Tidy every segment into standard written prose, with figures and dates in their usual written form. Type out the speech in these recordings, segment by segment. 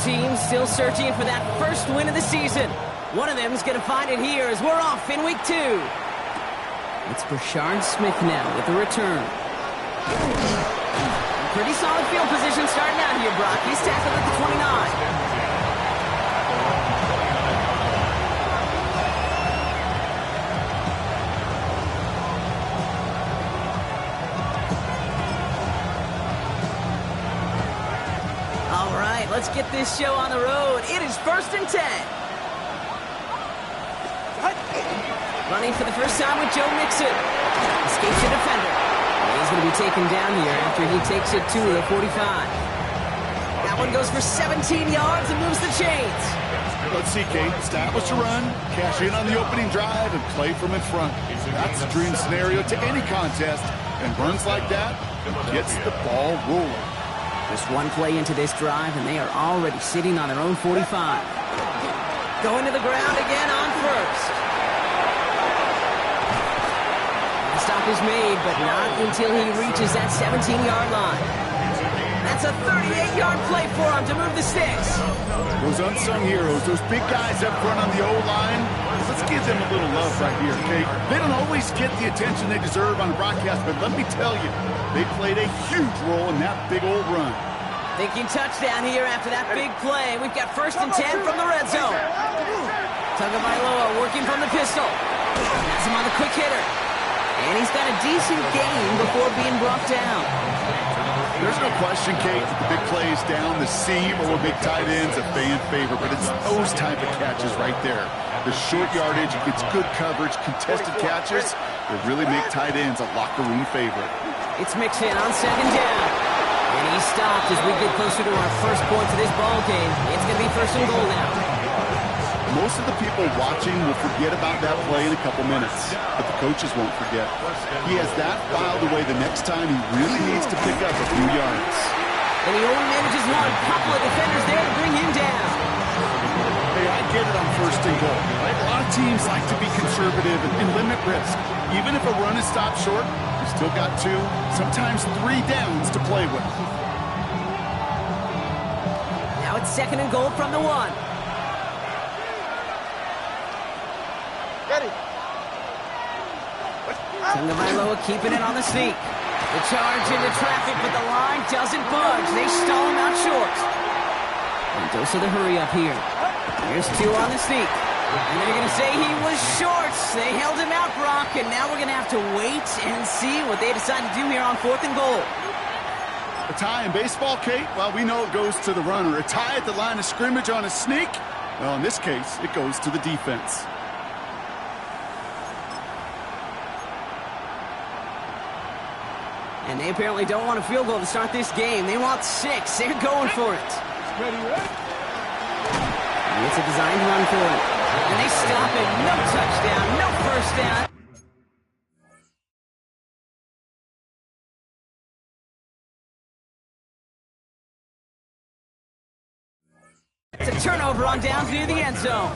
teams still searching for that first win of the season. One of them is going to find it here as we're off in week 2. It's Brashard Smith now with the return. Pretty solid field position starting out here, Brock. He's tackled at the 29. Let's get this show on the road. It is 1st and 10. Running for the first time with Joe Mixon. Escapes the defender. He's going to be taken down here after he takes it to the 45. That one goes for 17 yards and moves the chains. Let's see, Kate. Establish a run, cash in on the opening drive, and play from in front. That's the dream scenario to any contest. And runs like that gets the ball rolling. Just one play into this drive, and they are already sitting on their own 45. Going to the ground again on first. The stop is made, but not until he reaches that 17-yard line. That's a 38-yard play for him to move the sticks. Those unsung heroes, those big guys up front on the O-line, let's give them a little love right here, okay? They don't always get the attention they deserve on the broadcast, but let me tell you, they played a huge role in that big old run. Thinking touchdown here after that big play. We've got 1st and 10 from the red zone. Tagovailoa working from the pistol. Has him on the quick hitter. And he's got a decent gain before being brought down. There's no question, Kate, that the big plays down the seam or big tight ends a fan favorite, but it's those type of catches right there. The short yardage, it gets good coverage, contested catches that really make tight ends a locker room favorite. It's Mixon on 2nd down. And he's stopped as we get closer to our first points of this ball game. It's going to be 1st and goal now. Most of the people watching will forget about that play in a couple minutes, but the coaches won't forget. He has that filed away the next time he really needs to pick up a few yards. And he only manages one. Couple of defenders there to bring him down. Hey, I get it on 1st and goal. A lot of teams like to be conservative and limit risk. Even if a run is stopped short, you still got 2, sometimes 3 downs to play with. Now it's 2nd and goal from the 1. Tagovailoa keeping it on the sneak. The charge into traffic, but the line doesn't budge. They stall him out short. And dose of the hurry up here. Here's 2 on the sneak. And they're going to say he was short. They held him out, Brock, and now we're going to have to wait and see what they decide to do here on 4th and goal. A tie in baseball, Kate? Well, we know it goes to the runner. A tie at the line of scrimmage on a sneak? Well, in this case, it goes to the defense. And they apparently don't want a field goal to start this game. They want 6. They're going for it. And it's a designed run for it. And they stop it. No touchdown, no first down. It's a turnover on downs near the end zone.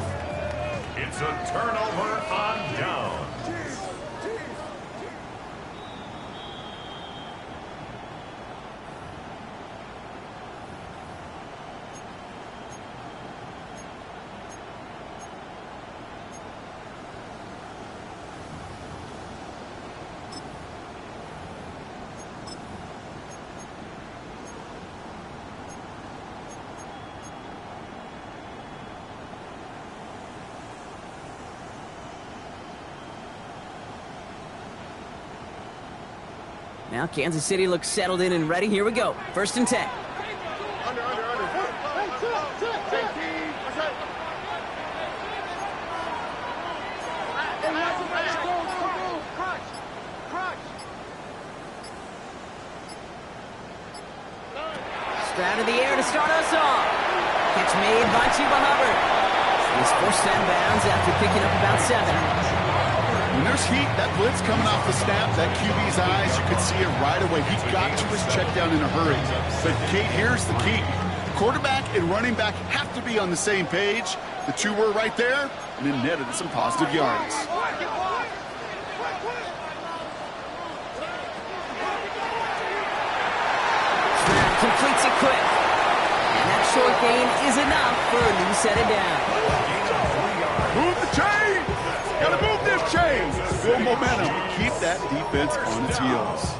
It's a turnover on down. Now Kansas City looks settled in and ready. Here we go. 1st and 10. Stroud in the air to start us off. Catch made by Chuba Hubbard. He's forced out of bounds after picking up about 7. When there's heat, that blitz coming off the snap, that QB's eyes, you could see it right away. He got to his check down in a hurry. But, Kate, here's the key. Quarterback and running back have to be on the same page. The 2 were right there, and it netted some positive yards. Stroud completes it quick. And that short gain is enough for a new set of downs. Move the chains! Gotta move them chains! Build momentum. Keep that defense on its heels.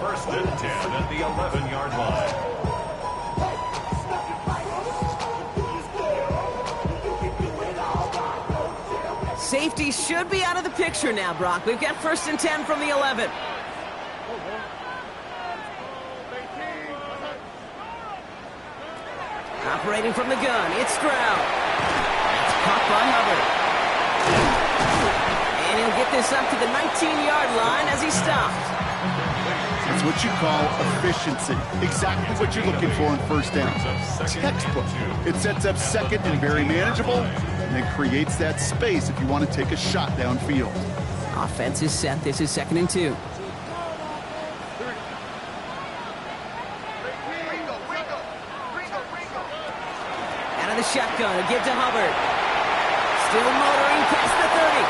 First and 10 at the 11-yard line. Safety should be out of the picture now, Brock. We've got first and 10 from the 11. Operating from the gun, it's Stroud. That's caught by Hubbard. And he'll get this up to the 19-yard line as he stopped. That's what you call efficiency. Exactly what you're looking for in first down. Textbook. It sets up second and very manageable, and then creates that space if you want to take a shot downfield. Offense is set. This is 2nd and 2. Out of the shotgun, a give to Hubbard. Still motoring past the 30.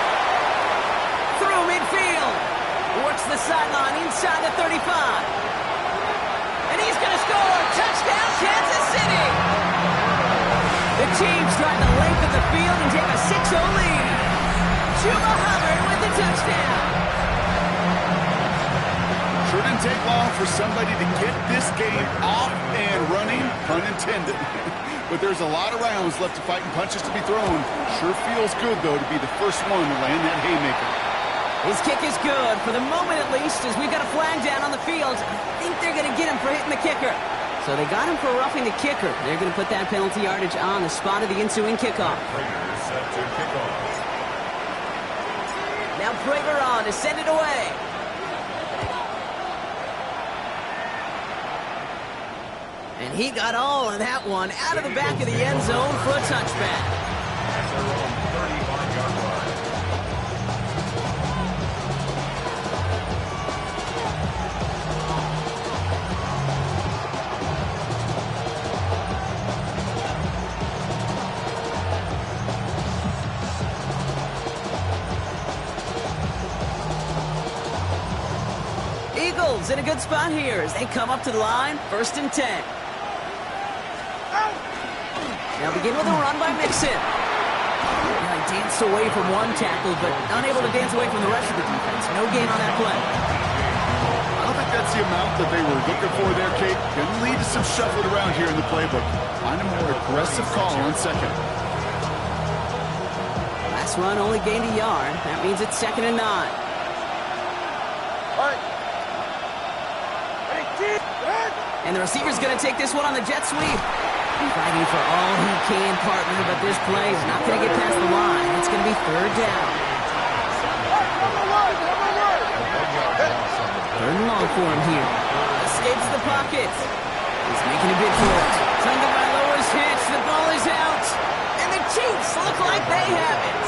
Through midfield. Works the sideline inside the 35. And he's going to score. Touchdown, Kansas City. The teams drive the length of the field and take a 6-0 lead. Chuba Hubbard with the touchdown. Sure didn't take long for somebody to get this game off and running, pun intended. But there's a lot of rounds left to fight and punches to be thrown. Sure feels good, though, to be the first one to land that haymaker. His kick is good, for the moment at least, as we've got a flag down on the field. I think they're going to get him for hitting the kicker. So they got him for roughing the kicker. They're going to put that penalty yardage on the spot of the ensuing kickoff. Raiders set to kick off. Now Prater on to send it away. And he got all of that one out of the back of the end zone for a touchback. At their own 35-yard line. Eagles in a good spot here as they come up to the line, 1st and 10. They'll begin with a run by Mixon. Now he danced away from one tackle, but unable to dance away from the rest of the defense. No gain on that play. I don't think that's the amount that they were looking for there, Kate. Can lead to some shuffling around here in the playbook. Find a more aggressive call on second. Last run only gained a yard. That means it's 2nd and 9. And the receiver's going to take this one on the jet sweep. Fighting for all he can, partner, but this play is not going to get past the line. It's going to be 3rd down. 3rd and long for him here. Escapes the pocket. He's making a bid for it. Tunga by lowers hitch. The ball is out. And the Chiefs look like they have it.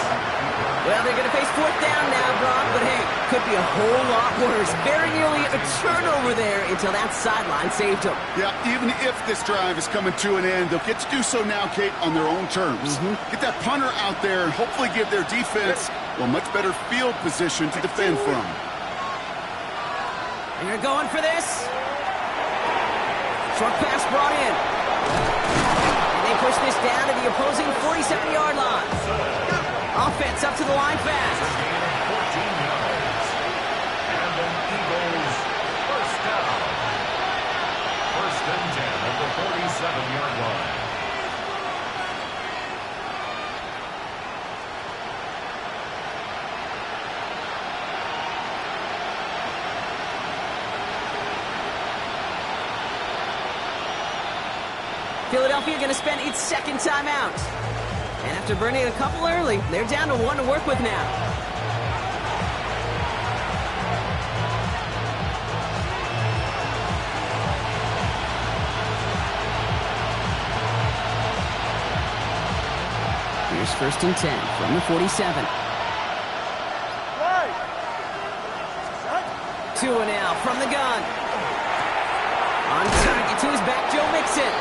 Well, they're going to face 4th down now, Brock, but hey, could be a whole lot worse. Very nearly a turnover there until that sideline saved them. Yeah, even if this drive is coming to an end, they'll get to do so now, Kate, on their own terms. Get that punter out there and hopefully give their defense a much better field position to defend from. And you're going for this. Short pass brought in. And they push this down to the opposing 47-yard line. Offense up to the line fast. Gain of 14 yards. And an Eagles first down. 1st and 10 at the 47-yard line. Philadelphia going to spend its 2nd timeout. And after burning a couple early, they're down to 1 to work with now. Here's 1st and 10 from the 47. Tua now from the gun. On target to his back, Joe Mixon.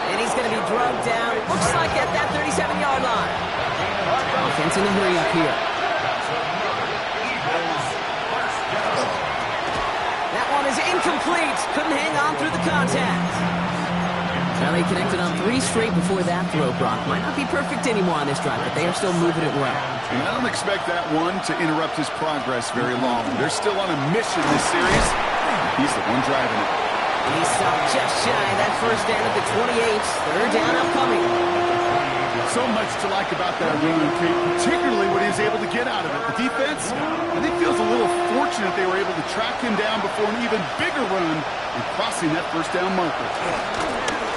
And he's going to be drugged down, looks like at that 37-yard line. Offense in a hurry up here. That one is incomplete. Couldn't hang on through the contact. Well, they connected on 3 straight before that throw, Brock. Might not be perfect anymore on this drive, but they are still moving it well. And I don't expect that one to interrupt his progress very long. They're still on a mission this series. He's the one driving it. And he stopped just shy of that first down at the 28. Third down upcoming. So much to like about that run, Kate, particularly what he was able to get out of it. The defense, I think, feels a little fortunate they were able to track him down before an even bigger run and crossing that first down marker.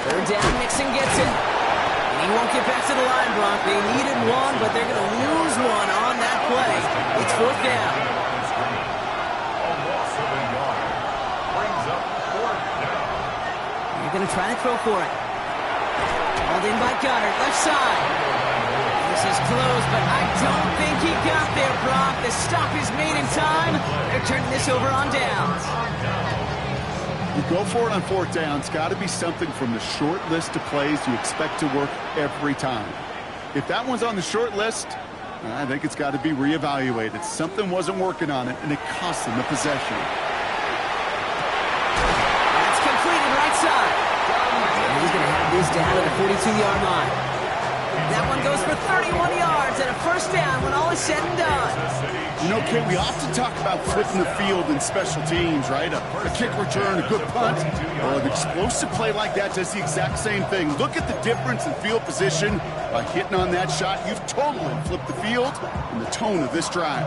Third down, Mixon gets it. And he won't get back to the line, Brock. They needed one, but they're going to lose one on that play. It's fourth down. A loss of a yard. Brings up fourth down. You're going to try to throw for it. Called in by Goddard, left side. This is close, but I don't think he got there, Brock. The stop is made in time. They're turning this over on downs. You go for it on fourth down. It's got to be something from the short list of plays you expect to work every time. If that one's on the short list, I think it's got to be reevaluated. Something wasn't working on it, and it cost them the possession. That's completed right side. And he's going to have this down at the 42-yard line. That one goes for 31 yards and a first down when all is said and done. You know, Kate, we often talk about flipping the field in special teams, right? A kick return, a good punt. Well, an explosive play like that does the exact same thing. Look at the difference in field position. By hitting on that shot, you've totally flipped the field and the tone of this drive.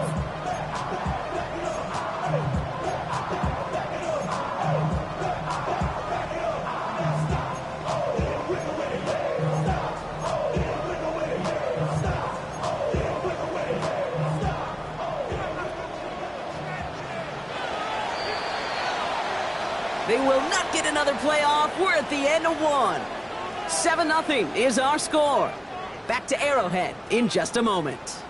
They will not get another play off. We're at the end of one. 7-0 is our score. Back to Arrowhead in just a moment.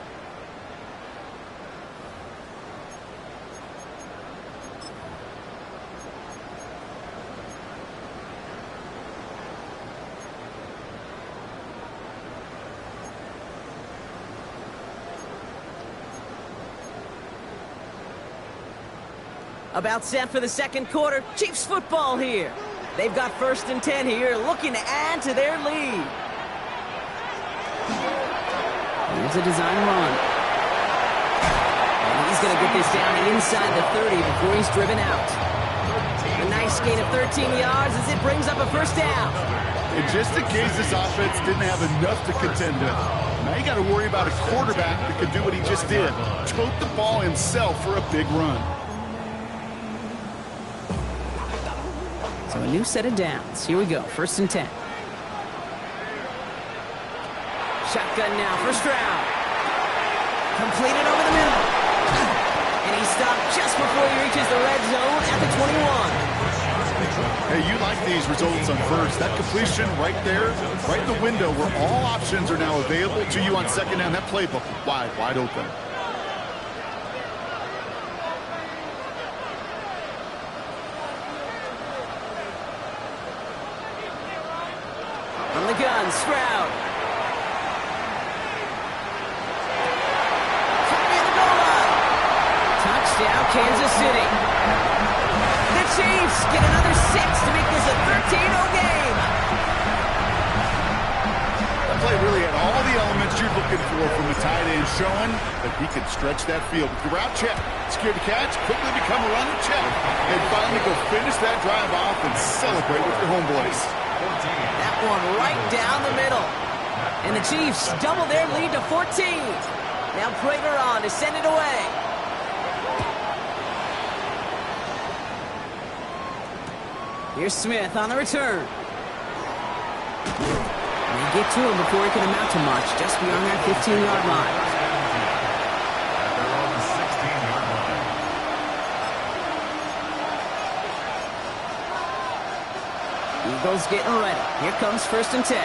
About set for the second quarter. Chiefs football here. They've got 1st and 10 here, looking to add to their lead. Here's a design run. And he's going to get this down inside the 30 before he's driven out. A nice gain of 13 yards as it brings up a first down. And just in case this offense didn't have enough to contend with, now you got to worry about a quarterback that could do what he just did. Tote the ball himself for a big run. So a new set of downs. Here we go. 1st and 10. Shotgun now for Stroud. Completed over the middle. And he stopped just before he reaches the red zone at the 21. Hey, you like these results on first. That completion right there, right in the window where all options are now available to you on second down. That playbook wide open. On the gun, Stroud. Near the goal line. Touchdown, Kansas City. The Chiefs get another 6 to make this a 13-0 game. That play really had all the elements you're looking for from a tight end, showing that he could stretch that field. With the route check, secure the catch, quickly become a running check, and finally go finish that drive off and celebrate with your homeboys. That one right down the middle. And the Chiefs double their lead to 14. Now Prater on to send it away. Here's Smith on the return. They get to him before he can amount to much, just beyond that 15-yard line. They're on the 16-yard line. Eagles getting ready. Here comes 1st and 10.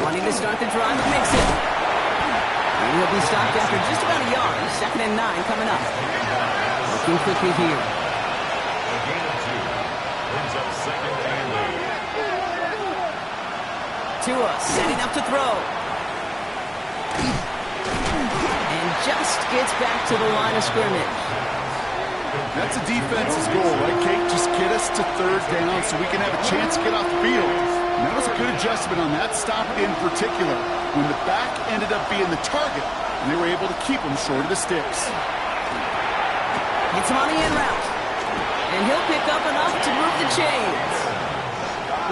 Wanting to start the drive and makes it. And he'll be stopped after just about a yard. 2nd and 9 coming up. Looking quickly here. A gain of 2. Brings up 2nd and 8. Tua setting up to throw. And just gets back to the line of scrimmage. That's a defense's goal, right, Kate? Just get us to third down so we can have a chance to get off the field. And that was a good adjustment on that stop in particular, when the back ended up being the target, and they were able to keep him short of the sticks. Gets him on the in route. And he'll pick up enough to move the chains.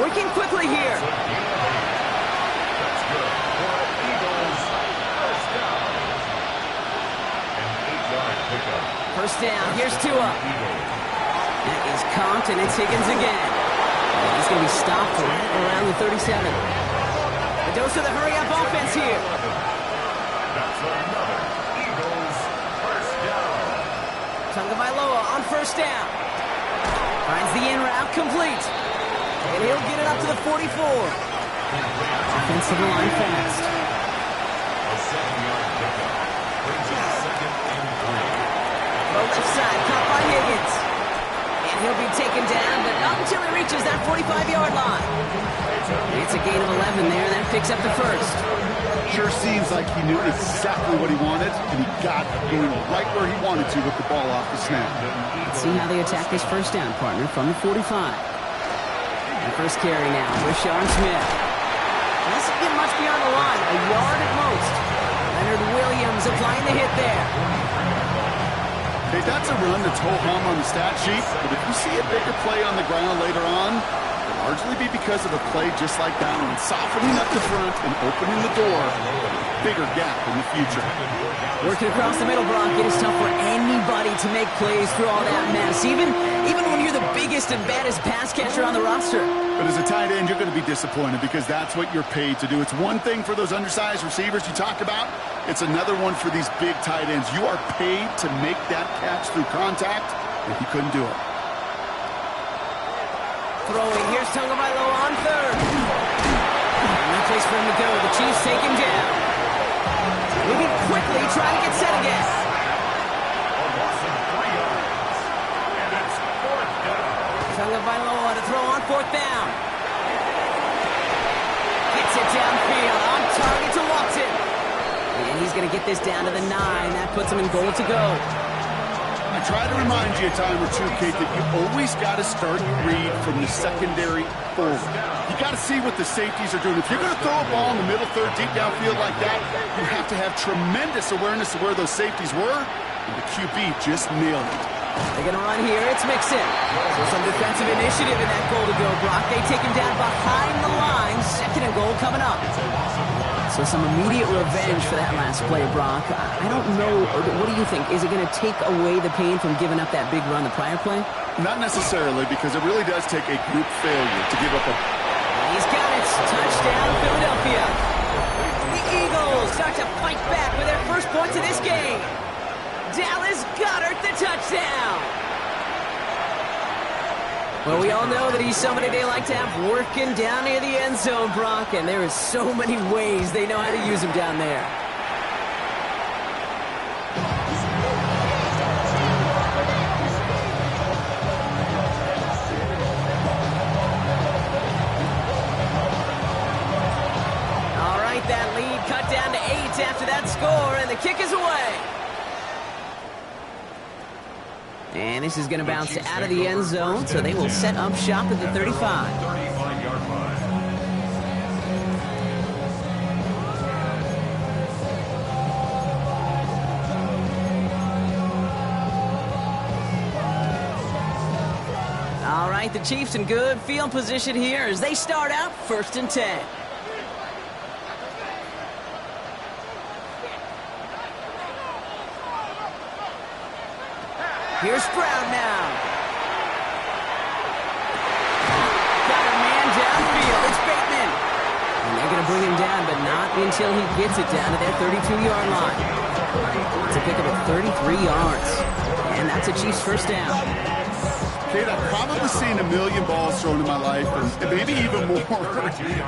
Working quickly here. That's good for an Eagles first down. An 8-yard pickup. First down, here's Tua. That is comped, and it's Higgins again. He's going to be stopped right around the 37. A dose of the hurry-up offense here. That's another Eagles first down. Tagovailoa on first down. Finds the in route complete. And he'll get it up to the 44. Offensive line fast. A 7-yard pickup brings it 2nd and 3. The left side, caught by Higgins. And he'll be taken down, but not until he reaches that 45-yard line. It's a gain of 11 there, and that picks up the first. Sure seems like he knew exactly what he wanted, and he got going right where he wanted to with the ball off the snap. Let's see how they attack this first down, partner, from the 45. The first carry now with Sean Smith. Doesn't get much beyond the line, a yard at most. Leonard Williams applying the hit there. Hey, that's a run that's ho-hum on the stat sheet, but if you see a bigger play on the ground later on, it'll largely be because of a play just like that one, softening up the front and opening the door, bigger gap in the future. Working across the middle, Brock, it is tough for anybody to make plays through all that mess, even when you're the biggest and baddest pass catcher on the roster. But as a tight end, you're going to be disappointed because that's what you're paid to do. It's one thing for those undersized receivers you talk about. It's another one for these big tight ends. You are paid to make that catch through contact, and he couldn't do it. Throwing, here's Tagovailoa on third. No place for him to go. The Chiefs take him down. Moving quickly, trying to get set again. A loss of 3 yards. And it's 4th down. Tagovailoa to throw on 4th down. Gets it downfield, on target to Watson. And he's going to get this down to the 9. That puts him in goal to go. I try to remind you a time or two, Kate, that you always got to start your read from the secondary forward. You got to see what the safeties are doing. If you're going to throw a ball in the middle third, deep downfield like that, you have to have tremendous awareness of where those safeties were, and the QB just nailed it. They're going to run here. It's Mixon. So some defensive initiative in that goal to go, Brock. They take him down behind the line. 2nd and goal coming up. So some immediate revenge for that last play, Brock. I don't know. What do you think? Is it going to take away the pain from giving up that big run the prior play? Not necessarily, because it really does take a group failure to give up a... He's got it. Touchdown, Philadelphia. The Eagles start to fight back with their first points of this game. Dallas Goedert, the touchdown. Well, we all know that he's somebody they like to have working down near the end zone, Brock, and there is so many ways they know how to use him down there. All right, that lead cut down to 8 after that score, and the kick is away. And this is going to bounce out of the end zone, so they will set up shop at the 35. 35-yard line. All right, the Chiefs in good field position here as they start out 1st and 10. Here's Brown now. Got a man downfield. It's Bateman. And they're going to bring him down, but not until he gets it down to their 32-yard line. It's a pickup of 33 yards. And that's a Chiefs first down. Kate, I've probably seen a million balls thrown in my life, and maybe even more.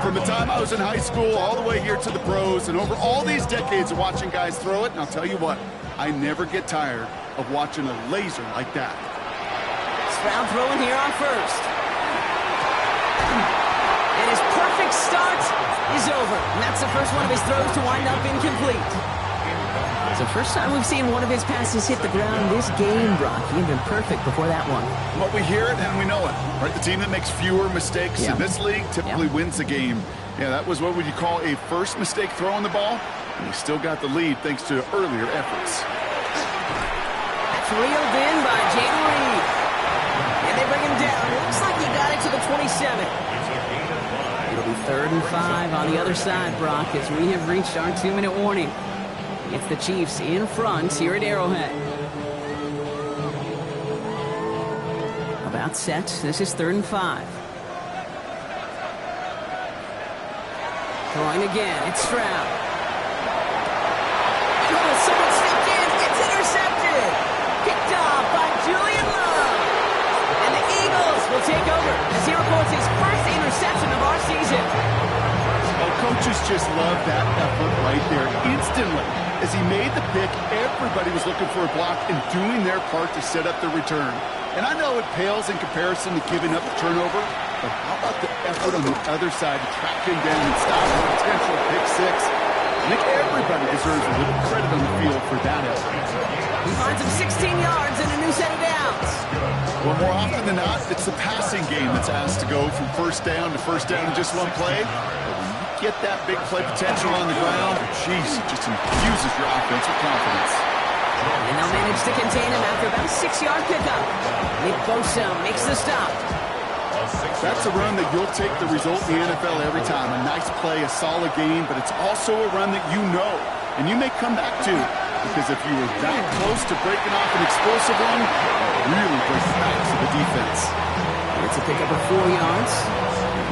From the time I was in high school all the way here to the pros, and over all these decades of watching guys throw it, and I'll tell you what, I never get tired of watching a laser like that. Stroud throwing here on first. And his perfect start is over. And that's the first one of his throws to wind up incomplete. It's the first time we've seen one of his passes hit the ground this game, Brock. He had been perfect before that one. Well, we hear it and we know it, right? The team that makes fewer mistakes in this league typically wins the game. Yeah, that was what would you call a first mistake throwing the ball, and he still got the lead thanks to earlier efforts. That's reeled in by Jaden Reed. And they bring him down. It looks like he got it to the 27. It'll be 3rd and 5 on the other side, Brock, as we have reached our 2-minute warning. It's the Chiefs in front here at Arrowhead. About set. This is 3rd and 5. Throwing again. It's Stroud. Oh, someone stepped in. It's intercepted. Picked off by Julian Love. And the Eagles will take over as he records his first interception of our season. Oh, coaches just love that effort right there. Instantly, as he made the pick, everybody was looking for a block and doing their part to set up the return. And I know it pales in comparison to giving up the turnover, but how about the effort on the other side to track him down and stop a potential pick six? I think everybody deserves a little credit on the field for that effort. He finds him 16 yards and a new set of downs. Well, more often than not, it's the passing game that's asked to go from first down in just one play. But when you get that big play potential on the ground, geez, it just infuses your offense with confidence. And they'll manage to contain him after about a 6-yard pickup. Nick Bosa makes the stop. That's a run that you'll take the result in the NFL every time. A nice play, a solid game, but it's also a run that you know, and you may come back to. Because if you were that close to breaking off an explosive one, it really breaks the backs of the defense. It's a pickup of 4 yards.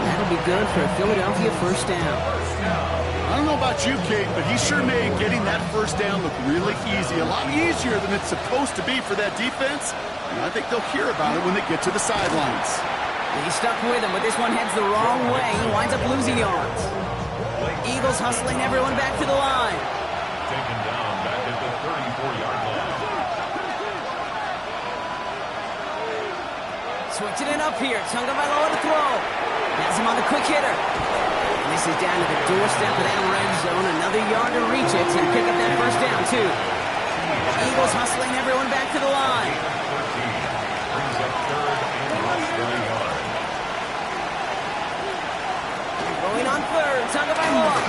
That'll be good for a Philadelphia first down. I don't know about you, Kate, but he sure made getting that first down look really easy. A lot easier than it's supposed to be for that defense. And I think they'll hear about it when they get to the sidelines. He's stuck with him, but this one heads the wrong way. He winds up losing yards. Eagles hustling everyone back to the line. Taken down back at the 34-yard line. Switching it up here. Tagovailoa to throw. Has him on the quick hitter. And this is down to the doorstep of that red zone. Another yard to reach it and pick up that first down, too. Eagles hustling everyone back to the line. Brings up 3rd and less than a yard. Going on 3rd. Tagovailoa.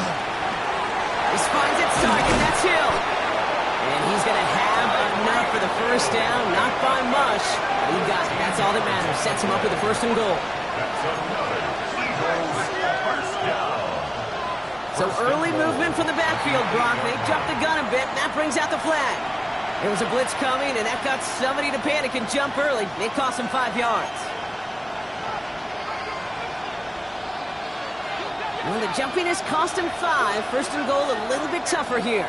This finds its target. That's Hill. And he's going to have enough for the first down. Not by much. But he got it. That's all that matters. Sets him up with the 1st and goal. That's another Eagles first down. So early movement from the backfield, Brock. They jumped the gun a bit, and that brings out the flag. There was a blitz coming, and that got somebody to panic and jump early. It cost him 5 yards. Well, the jumpiness cost him 5. 1st and goal a little bit tougher here.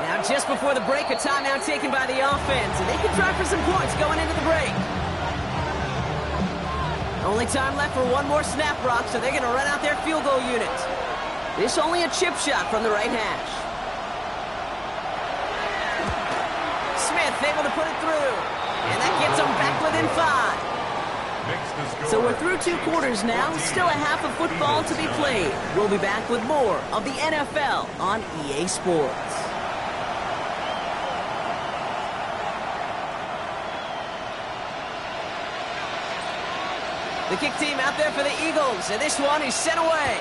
Now, just before the break, a timeout taken by the offense, and they can try for some points going into the break. Only time left for one more snap, Brock, so they're going to run out their field goal unit. This only a chip shot from the right hash. Smith able to put it through, and that gets them back within 5. So we're through 2 quarters now, still a half of football to be played. We'll be back with more of the NFL on EA Sports. The kick team out there for the Eagles, and this one is sent away.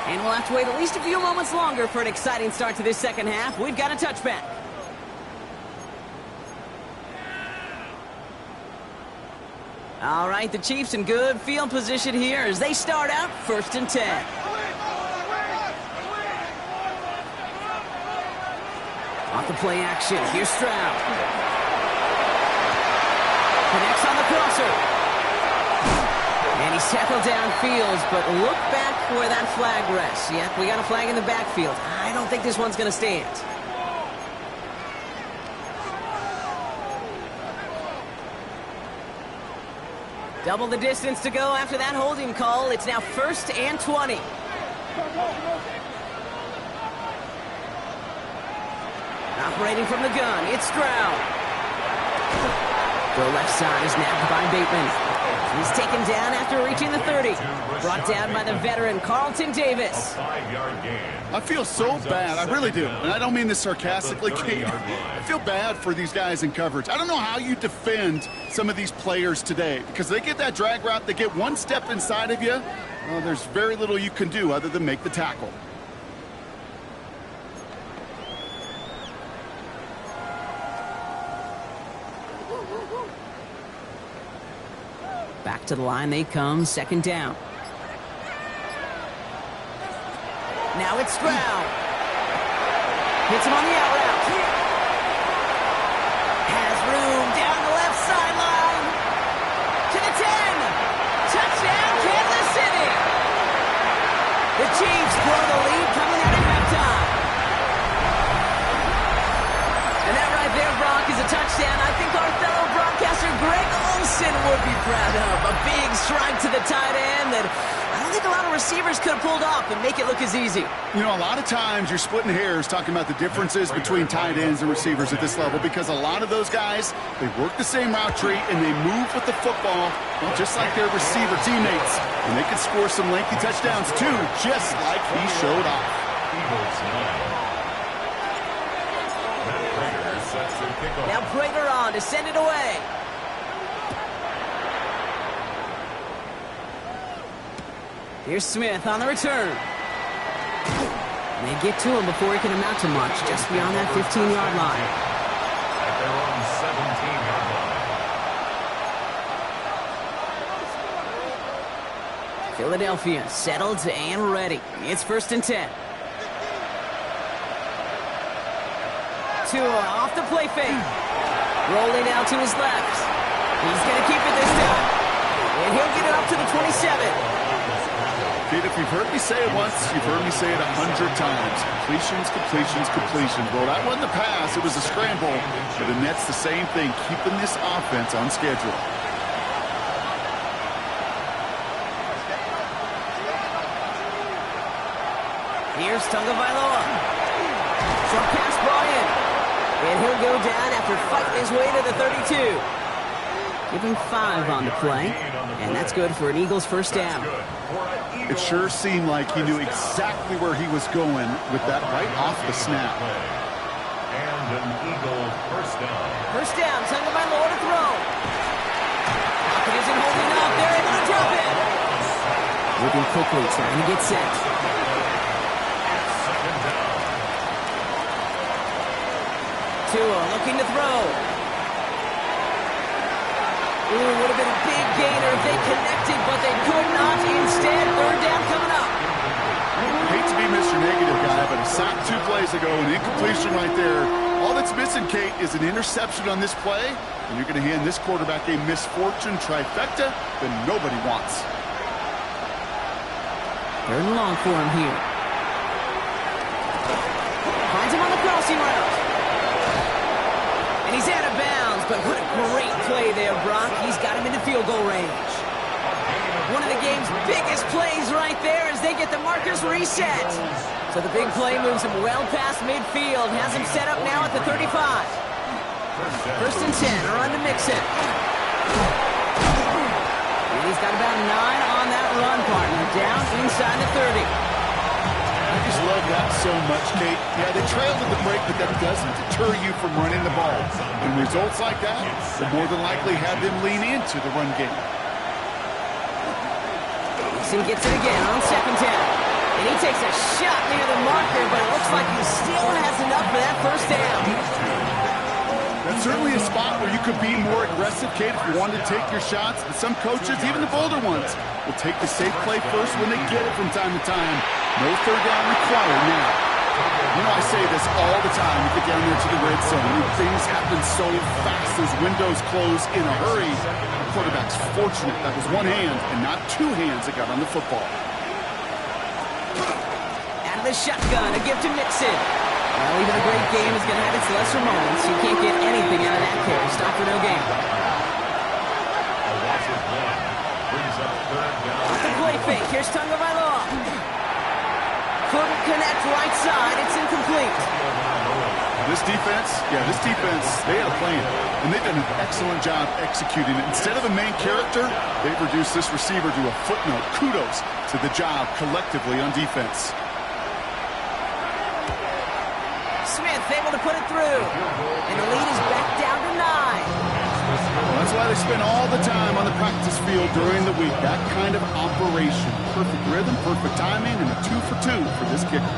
And we'll have to wait at least a few moments longer for an exciting start to this second half. We've got a touchback. All right, the Chiefs in good field position here as they start out 1st and 10. Off the play action, here's Stroud. Connects on the crosser. And he's tackled downfield, but look back where that flag rests. Yep, we got a flag in the backfield. I don't think this one's going to stand. Double the distance to go after that holding call. It's now 1st and 20. Operating from the gun, it's Stroud. The left side is nabbed by Bateman. He's taken down after reaching the 30. Brought down by the veteran, Carlton Davis. I feel so bad. I really do. And I don't mean this sarcastically, Kate. I feel bad for these guys in coverage. I don't know how you defend some of these players today because they get that drag route, they get one step inside of you. Well, there's very little you can do other than make the tackle. Back to the line they come, second down. Now it's Stroud. Hits him on the out route. Has room down the left sideline. To the 10. Touchdown, Kansas City. The Chiefs blow the lead coming out of halftime. And that right there, Brock, is a touchdown I think our fellow broadcaster Greg Olsen would be proud of. A big strike to the tight end that I don't think a lot of receivers could have pulled off and make it look as easy. You know, a lot of times you're splitting hairs talking about the differences between tight ends and receivers at this level because a lot of those guys, they work the same route tree and they move with the football just like their receiver teammates. And they can score some lengthy touchdowns too, just like he showed off. Now Prater on to send it away. Here's Smith on the return. They get to him before he can amount to much, just beyond that 15-yard line. At their own 17-yard line. Philadelphia settled and ready. It's first and 10. Tua off the play fake. Rolling out to his left. He's going to keep it this time. And he'll get it up to the 27. Kate, if you've heard me say it once, you've heard me say it 100 times. Completions, completions, completions. Well, that wasn't a pass. It was a scramble. But the Nets, the same thing, keeping this offense on schedule. Here's Tagovailoa. Short pass brought in. And he'll go down after fighting his way to the 32. Give him 5 on the play. And that's good for an Eagles first down. It sure seemed like he knew exactly where he was going with that right off the snap. And an Eagle first down. First down, Tagovailoa to throw. Falcon isn't holding up. They're able to drop it. Moving quickly, trying to get set. Second down. Tua looking to throw. Ooh, would have been a big gainer if they connected, but they could not. Instead, third down coming up. I hate to be Mr. Negative guy, but a sack 2 plays ago, an incompletion right there. All that's missing, Kate, is an interception on this play, and you're going to hand this quarterback a misfortune trifecta that nobody wants. Third and long for him here. Finds him on the crossing route. And he's out of bounds, but what a great play there, Brock. He's got him into field goal range. One of the game's biggest plays right there as they get the markers reset. So the big play moves him well past midfield, has him set up now at the 35. First and 10, a run to Mixon. And he's got about 9 on that run, partner, down inside the 30. I just love that so much, Kate. Yeah, they trailed at the break, but that doesn't deter you from running the ball. And results like that will more than likely have them lean into the run game. Mixon gets it again on second down. And he takes a shot near the marker, but it looks like he still has enough for that first down. That's certainly a spot where you could be more aggressive, Kate, if you wanted to take your shots. But some coaches, even the bolder ones, will take the safe play first when they get it from time to time. No third down required now. You know, I say this all the time. You get down there to the red zone. Things happen so fast as windows close in a hurry. The quarterback's fortunate. That was one hand and not 2 hands that got on the football. Out of the shotgun, a gift to Mixon. Well, even a great game is going to have its lesser moments. You can't get anything out of that carry. Stop for no gain. Off the play fake. Here's Tagovailoa. Couldn't connect right side. It's incomplete. This defense, they had a plan, and they've done an excellent job executing it. Instead of a main character, they've reduced this receiver to a footnote. Kudos to the job collectively on defense. Smith able to put it through, and the lead is back down to 9. That's why they spend all the time on the practice field during the week. That kind of operation. Perfect rhythm, perfect timing, and a 2 for 2 for this kicker.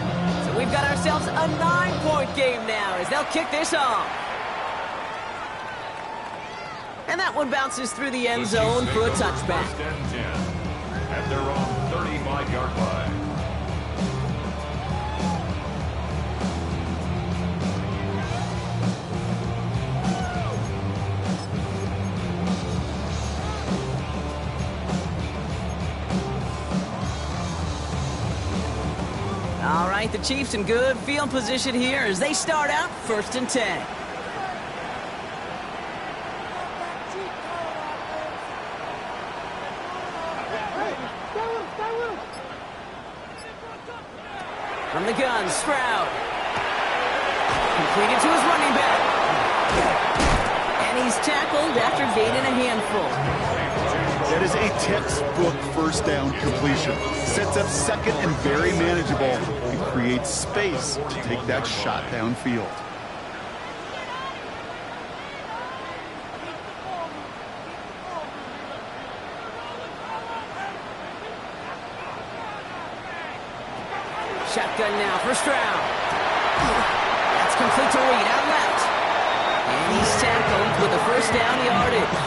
So we've got ourselves a 9-point game now as they'll kick this off. And that one bounces through the end zone for a touchback. First and 10 at their own 35-yard line. All right, the Chiefs in good field position here as they start out 1st and 10. From the gun, Stroud. Completed to his running back. And he's tackled after gaining a handful. That is a textbook first down completion. Sets up second and very manageable and creates space to take that shot downfield. Shotgun now for Stroud. That's complete to Reed out left. And he's tackled with a first down yardage.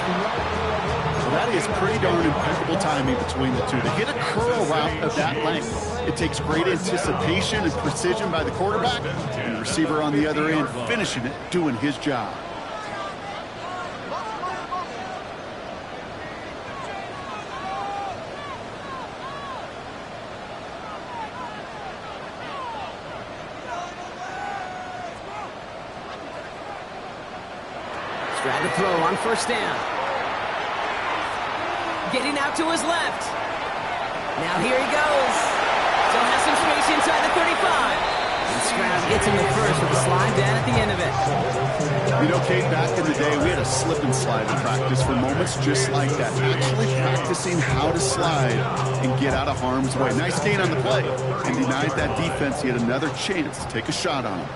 So that is pretty darn impeccable timing between the two. To hit a curl route of that length, it takes great anticipation and precision by the quarterback, and the receiver on the other end finishing it, doing his job. Stroud to throw on first down. Getting out to his left. Now here he goes. Still has some space inside the 35. And Stroud gets him the first with a slide down at the end of it. You know, Kate, back in the day, we had a slip and slide in practice for moments just like that. Actually practicing how to slide and get out of harm's way. Nice gain on the play. And denied that defense yet another chance to take a shot on him.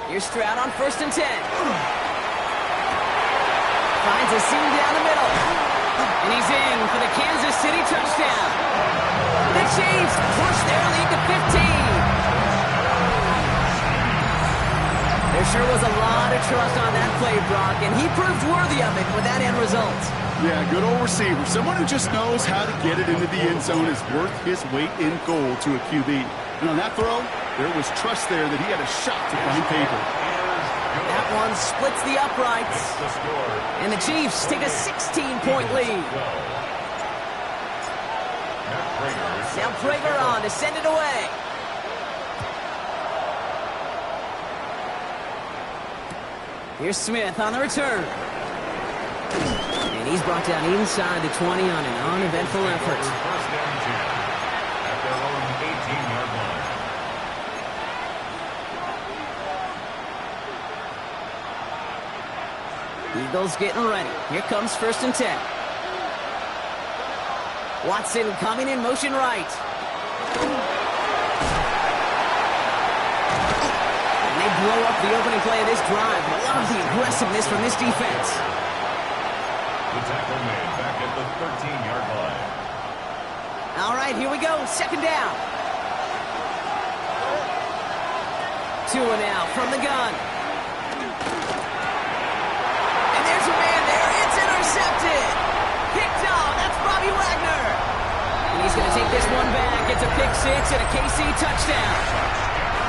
Here's Stroud on 1st and 10. Finds a seam down the middle. And he's in for the Kansas City touchdown. The Chiefs push their lead to 15. There sure was a lot of trust on that play, Brock, and he proved worthy of it with that end result. Yeah, good old receiver. Someone who just knows how to get it into the end zone is worth his weight in gold to a QB. And on that throw, there was trust there that he had a shot to find paper. That one splits the uprights. And the Chiefs take a 16-point lead. Now Prager on to send it away. Here's Smith on the return. And he's brought down inside the 20 on an uneventful effort. First and 10 at their own 18-yard line. Eagles getting ready. Here comes 1st and 10. Watson coming in motion right. And they blow up the opening play of this drive. Love the aggressiveness from this defense. The tackle made back at the 13-yard line. All right, here we go. 2nd down. Tua now from the gun. And there's a man there. It's intercepted. Picked off. That's Bobby Wagner. And he's going to take this one back. It's a pick six and a KC touchdown.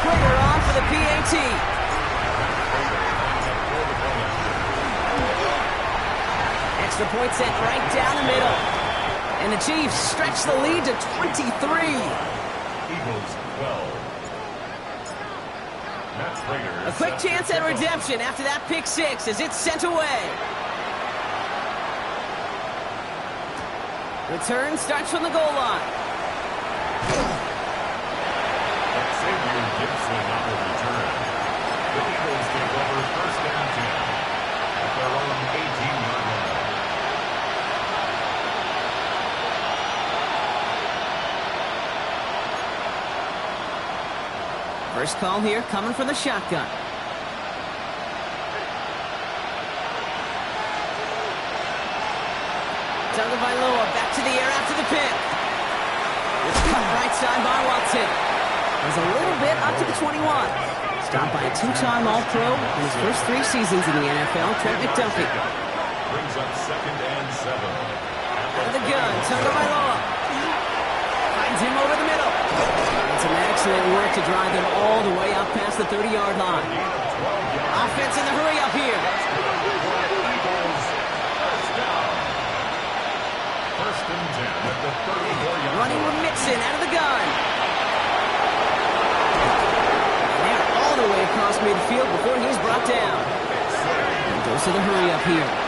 Prager on for the PAT. Extra point set right down the middle. And the Chiefs stretch the lead to 23. Eagles 12. A quick chance at redemption after that pick six as it's sent away. Return starts from the goal line. First call here coming from the shotgun. Tagovailoa back to the air after the pick. It's cut right side by Watson. There's a little bit up to the 21. Stopped by a two-time All-Pro in his first 3 seasons in the NFL, Trent McDuffie. Brings up 2nd and 7. Out of the gun, Tagovailoa. Finds him over the middle. It's an excellent work to drive them all the way up past the 30-yard line. Offense in the hurry up here. First and 10 at the 34-yard line. Running with Mixon out of the gun. And they're all the way across midfield before he's brought down. And goes to the hurry up here.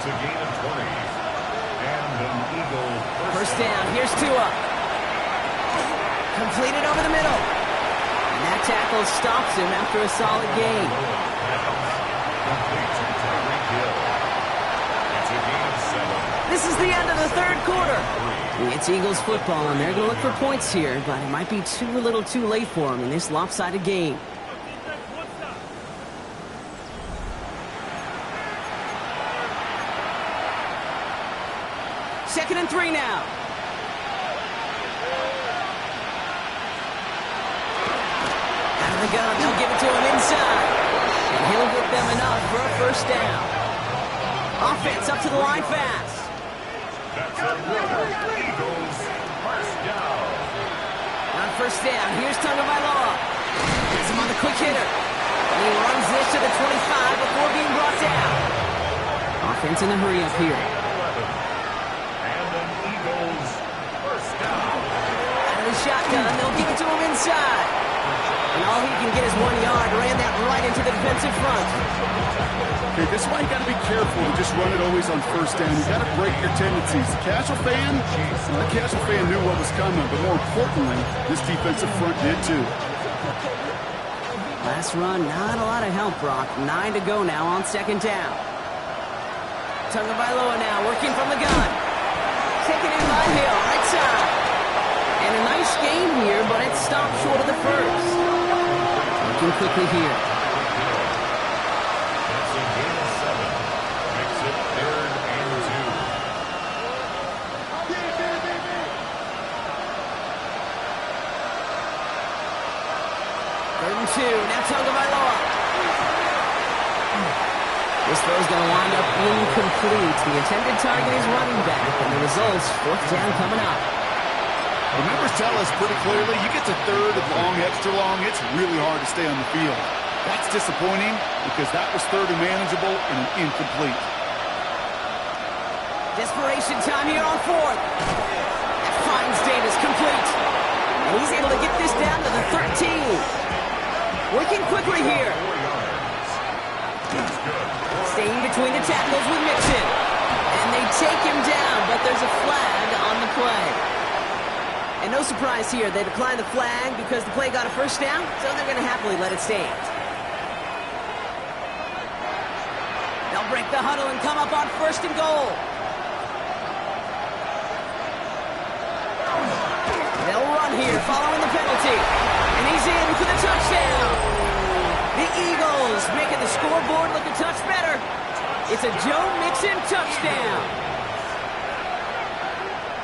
A gain of 20. And an Eagle First down. Here's Tua. Completed over the middle. And that tackle stops him after a solid gain. It's a gain of 7. This is the end of the third quarter. It's Eagles football, and they're going to look for points here, but it might be a little too late for them in this lopsided game. Second and 3 now. Out of the gun, they'll give it to him inside. And he'll get them enough for a first down. Offense up to the line fast. That's a Eagles first down. On first down, here's Tagovailoa. Gets him on the quick hitter. And he runs this to the 25 before being brought down. Offense in a hurry up here. Shotgun, they'll give it to him inside. And all he can get is 1 yard. Ran that right into the defensive front. Okay, this is why you got to be careful to just run it always on first down. You got to break your tendencies. The casual fan knew what was coming, but more importantly, this defensive front did too. Last run, not a lot of help, Brock. 9 to go now on second down. Tagovailoa now working from the gun. Taken in by Hill, right side. And a nice game here, but it stopped short of the first. Looking quickly here. That's a gain of 7. Makes it 3rd and 2. 3rd and 2. Now Tagovailoa. This throw's going to wind up incomplete. The intended target is running back, and the result's 4th down coming up. The numbers tell us pretty clearly, you get to 3rd and long, extra long, it's really hard to stay on the field. That's disappointing because that was 3rd and manageable and an incomplete. Desperation time here on 4th. That finds Davis complete. And he's able to get this down to the 13. Working quickly here. Staying between the tackles with Mixon. And they take him down, but there's a flag on the play. And no surprise here, they declined the flag because the play got a first down, so they're going to happily let it stand. They'll break the huddle and come up on 1st and goal. They'll run here following the penalty. And he's in for the touchdown. The Eagles making the scoreboard look a touch better. It's a Joe Mixon touchdown.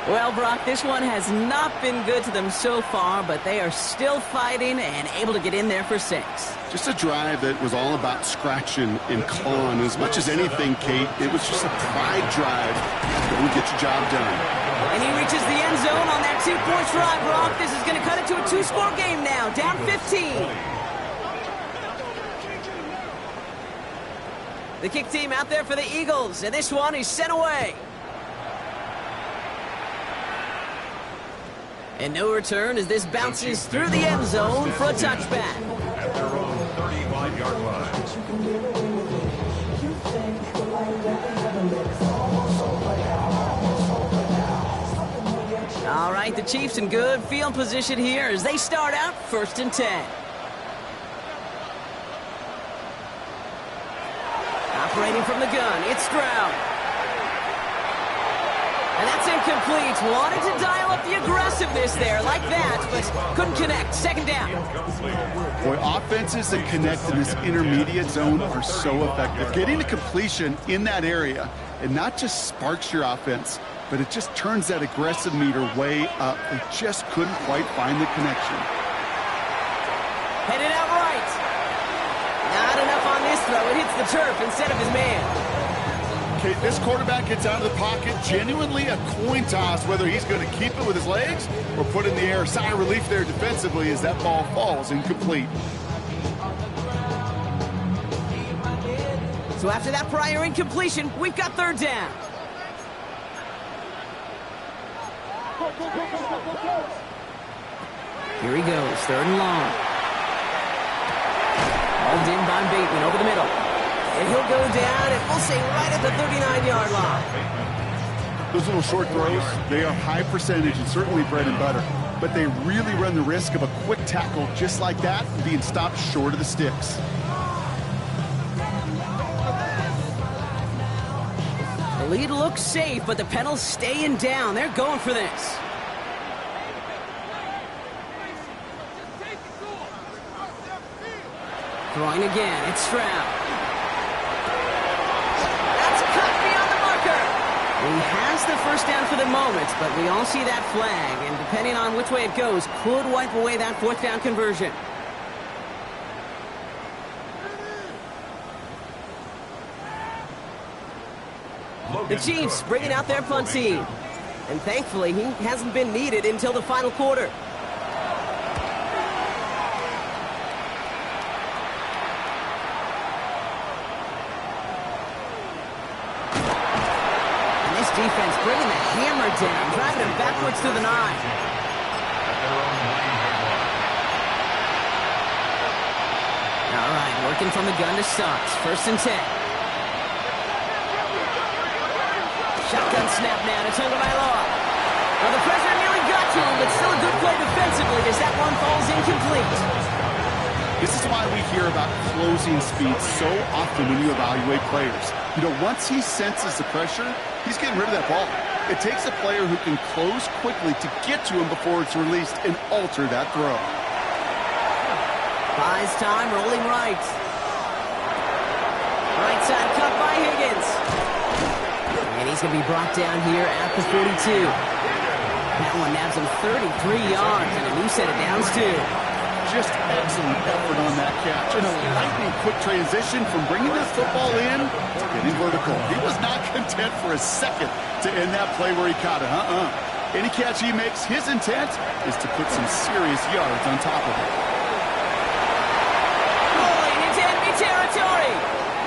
Well, Brock, this one has not been good to them so far, but they are still fighting and able to get in there for 6. Just a drive that was all about scratching and clawing. As much as anything, Kate, it was just a pride drive. Go and get your job done. And he reaches the end zone on that 2-point try, Brock. This is going to cut it to a 2-score game now, down 15. The kick team out there for the Eagles, and this one is sent away. And no return as this bounces through the end zone for a touchback. At their own 35-yard line. All right, the Chiefs in good field position here as they start out 1st and 10. Operating from the gun, it's Stroud. And that's incomplete. Wanted to dial up the aggressiveness there like that, but couldn't connect. Second down. Boy, offenses that connect in this intermediate zone are so effective. Getting a completion in that area, it not just sparks your offense, but it just turns that aggressive meter way up. They just couldn't quite find the connection. Headed out right. Not enough on this throw. It hits the turf instead of his man. Okay, this quarterback gets out of the pocket. Genuinely a coin toss whether he's going to keep it with his legs or put in the air. Sigh of relief there defensively as that ball falls incomplete. So after that prior incompletion, we've got third down. Here he goes, third and long. Hauled in by Bateman over the middle. And he'll go down, and we'll say right at the 39-yard line. Those little short throws, they are high percentage and certainly bread and butter. But they really run the risk of a quick tackle just like that being stopped short of the sticks. The lead looks safe, but the Penals staying down. They're going for this. Throwing again, it's Stroud. He has the first down for the moment, but we all see that flag, and depending on which way it goes, could wipe away that fourth down conversion. The Chiefs bringing out their punt team, and thankfully he hasn't been needed until the final quarter. Defense bringing the hammer down, driving him backwards to the 9. All right, working from the gun to start. First and 10. Shotgun snap now to Tagovailoa. Well, the pressure nearly got to him, but still a good play defensively as that one falls incomplete. This is why we hear about closing speed so often when you evaluate players. You know, once he senses the pressure, he's getting rid of that ball. It takes a player who can close quickly to get to him before it's released and alter that throw. Buys time, rolling right. Right side cut by Higgins. And he's going to be brought down here at the 42. That one nabs him 33 yards and a new set of downs too. Just excellent effort on that catch. And a lightning quick transition from bringing that football in to getting vertical. He was not content for a second to end that play where he caught it. Any catch he makes, his intent is to put some serious yards on top of it. Rolling into enemy territory.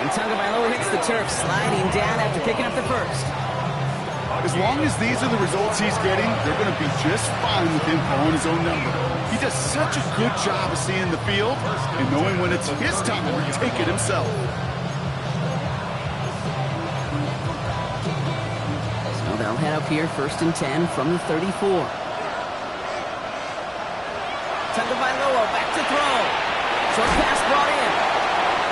And Tagovailoa hits the turf, sliding down after picking up the first. As long as these are the results he's getting, they're going to be just fine with him calling his own number. He does such a good job of seeing the field and knowing when it's his time to take it himself. So they'll head up here, first and 10 from the 34. Tagovailoa back to throw. Short pass brought in.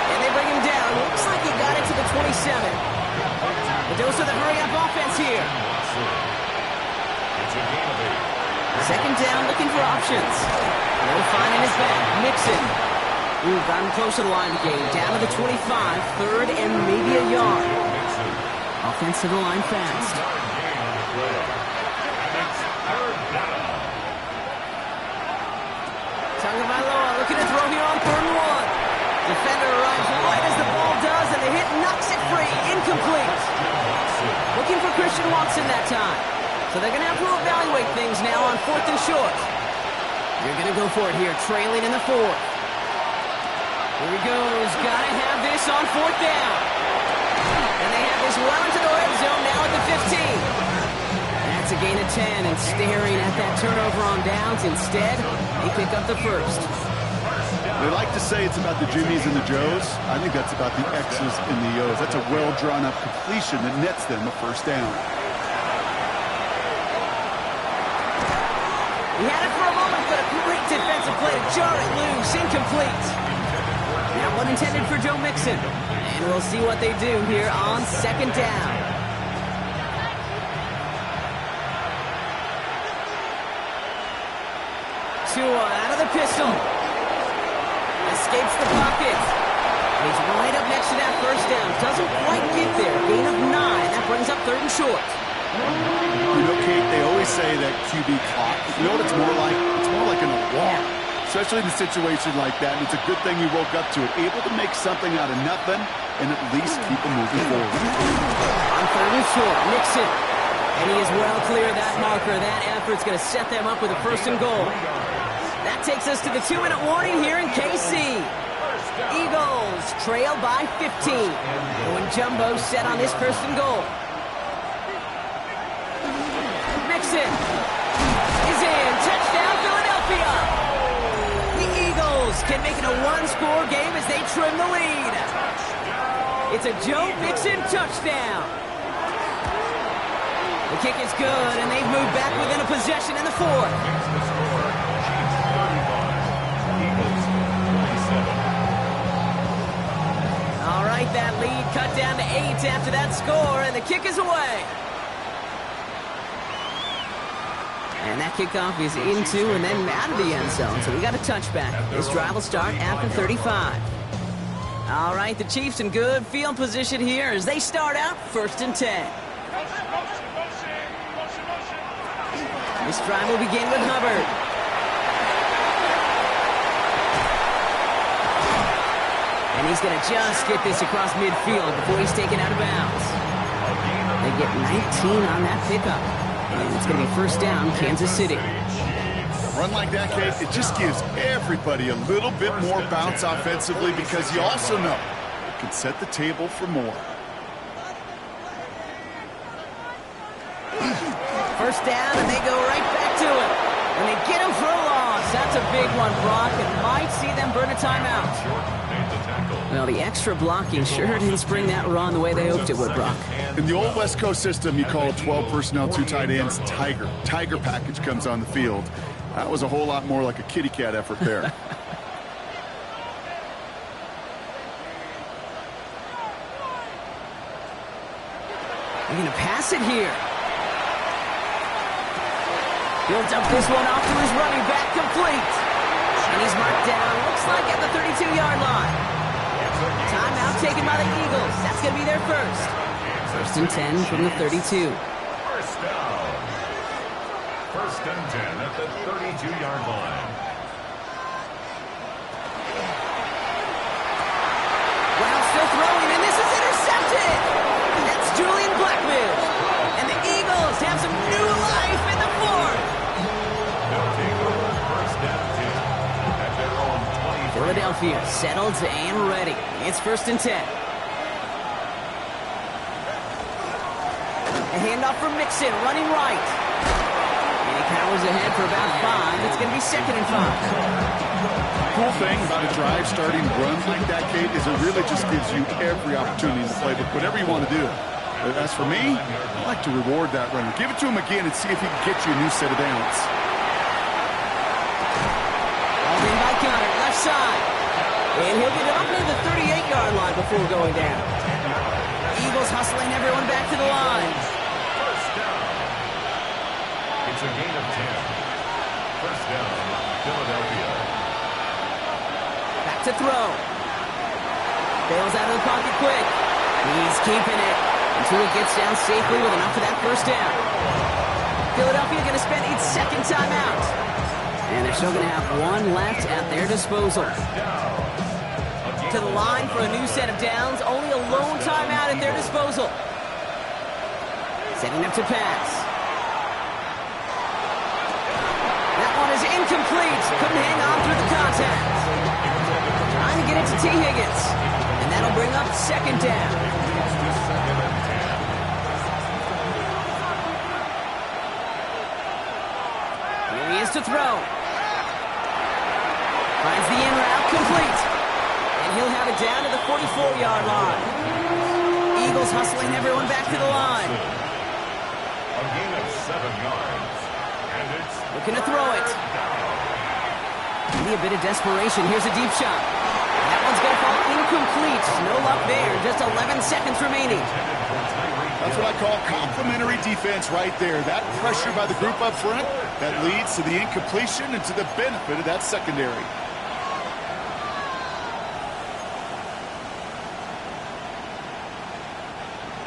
And they bring him down. Looks like he got it to the 27. The dose of the hurry-up offense here. Second down, looking for options. No finding his back. Mixon. Ooh, got him close to the line of the game. Down to the 25. Third and maybe a yard. Offense to the line fast. Tagovailoa looking to throw here on 3rd and 1. Defender arrives right as the ball does, and the hit knocks it free. Incomplete. Looking for Christian Watson that time. So they're going to have to evaluate things now on 4th and short. They're going to go for it here, trailing in the 4th. Here he goes. Got to have this on 4th down. And they have this well into the red zone now at the 15. That's a gain of 10, and staring at that turnover on downs. Instead, they pick up the first. They like to say it's about the Jimmies and the Joes. I think that's about the X's and the O's. That's a well-drawn-up completion that nets them a first down. He had it for a moment, but a great defensive play to jar it loose. Incomplete. Now one intended for Joe Mixon. And we'll see what they do here on 2nd down. out of the pistol. Escapes the pocket. He's right up next to that first down. Doesn't quite get there. Gain of 9. That brings up 3rd and short. You know, Kate, they always say that QB clock. You know what it's more like? It's more like an alarm. Especially in a situation like that. And it's a good thing you woke up to it. Able to make something out of nothing and at least keep them moving forward. On 3rd and short, Nixon. And he is well clear of that marker. That effort's going to set them up with a 1st and goal. That takes us to the 2-minute warning here in KC. Eagles trail by 15. Going jumbo set on this 1st and goal. Nixon is in. Touchdown, Philadelphia. The Eagles can make it a 1-score game as they trim the lead. It's a Joe Mixon touchdown. The kick is good, and they've moved back within a possession in the 4th. All right, that lead cut down to 8 after that score, and the kick is away. And that kickoff is into and then out of the end zone, so we got a touchback. This drive will start after 35. All right, the Chiefs in good field position here as they start out 1st and 10. This drive will begin with Hubbard. And he's going to just get this across midfield before he's taken out of bounds. They get 19 on that pickup. And it's going to be 1st down, Kansas City. A run like that, Kate, it just gives everybody a little bit more bounce offensively because you also know it can set the table for more. 1st down, and they go right back to it. And they get him for a loss. That's a big one, Brock. It might see them burn a timeout. Well, the extra blocking sure didn't spring that run the way they hoped it would, Brock. In the old West Coast system, you call 12 personnel, 2 tight ends, Tiger. Tiger package comes on the field. That was a whole lot more like a kitty cat effort there. They're going to pass it here. Builds up this one off to his running back, complete. And he's marked down, looks like at the 32-yard line. Timeout taken by the Eagles. That's going to be their 1st. 1st and 10 from the 32. 1st down. 1st and 10 at the 32-yard line. Brown still throwing, and this is intercepted. That's Julian Blackman. And the Eagles have some new life in the 4th. They'll take over 1st down 10 at their own 20. Philadelphia settled and ready. It's 1st and 10. A handoff from Nixon, running right. And he powers ahead for about 5. It's going to be 2nd and 5. Cool thing about a drive starting run like that, Kate, is it really just gives you every opportunity in the playbook, whatever you want to do. As for me, I like to reward that runner. Give it to him again and see if he can get you a new set of downs. All in by Connor, left side. And he'll get up near the 38-yard line before going down. Eagles hustling everyone back to the line. 1st down. It's a gain of 10. 1st down, Philadelphia. Back to throw. Bails out of the pocket quick. He's keeping it until it gets down safely with enough for that 1st down. Philadelphia going to spend its 2nd timeout. And they're still going to have 1 left at their disposal. To the line for a new set of downs. Only a lone timeout at their disposal. Setting up to pass. That one is incomplete. Couldn't hang on through the contact. Trying to get it to T. Higgins. And that'll bring up 2nd down. Here he is to throw. Finds the in route, complete. And he'll have it down to the 44-yard line. Eagles hustling everyone back to the line. A gain of 7 yards. And it's looking to throw it. Maybe a bit of desperation. Here's a deep shot. That one's going to fall incomplete. No luck there. Just 11 seconds remaining. That's what I call complementary defense right there. That pressure by the group up front, that leads to the incompletion and to the benefit of that secondary.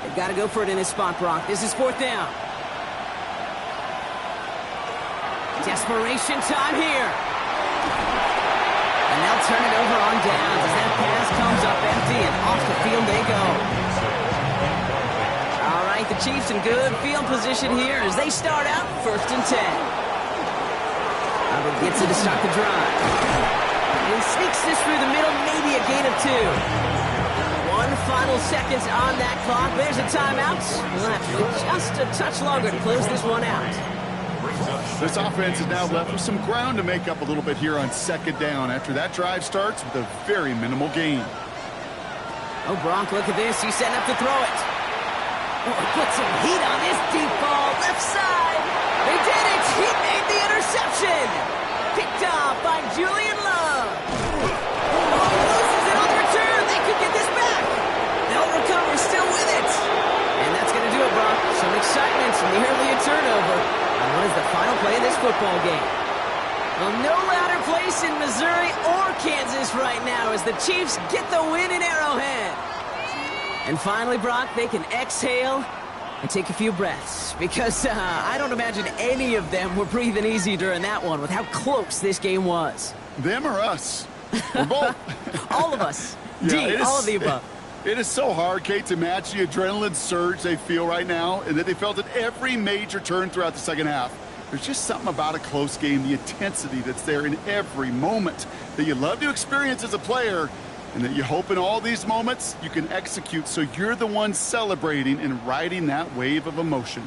They've got to go for it in this spot, Brock. This is 4th down. Desperation time here. And they'll turn it over on downs as that pass comes up empty and off the field they go. All right, the Chiefs in good field position here as they start out 1st and 10. Hubbard gets it to start the drive. And sneaks this through the middle, maybe a gain of 2. 1 final seconds on that clock. There's a timeout. We'll have to go just a touch longer to close this one out. This offense is now left with some ground to make up a little bit here on 2nd down after that drive starts with a very minimal gain. Oh, Brock, look at this. He's setting up to throw it. Oh, put some heat on this deep ball. Left side. They did it. He made the interception. Picked off by Julian Love. Oh, loses it on the return. They could get this back. They'll recover, still with it. And that's going to do it, Brock. Some excitement, nearly a turnover. And what is the final play of this football game? Well, no louder place in Missouri or Kansas right now as the Chiefs get the win in Arrowhead. And finally, Brock, they can exhale and take a few breaths because I don't imagine any of them were breathing easy during that one with how close this game was. Them or us? We're both. All of us. Yeah, all of the above. It is so hard, Kate, to match the adrenaline surge they feel right now and that they felt at every major turn throughout the second half. There's just something about a close game, the intensity that's there in every moment that you love to experience as a player and that you hope in all these moments you can execute so you're the one celebrating and riding that wave of emotion.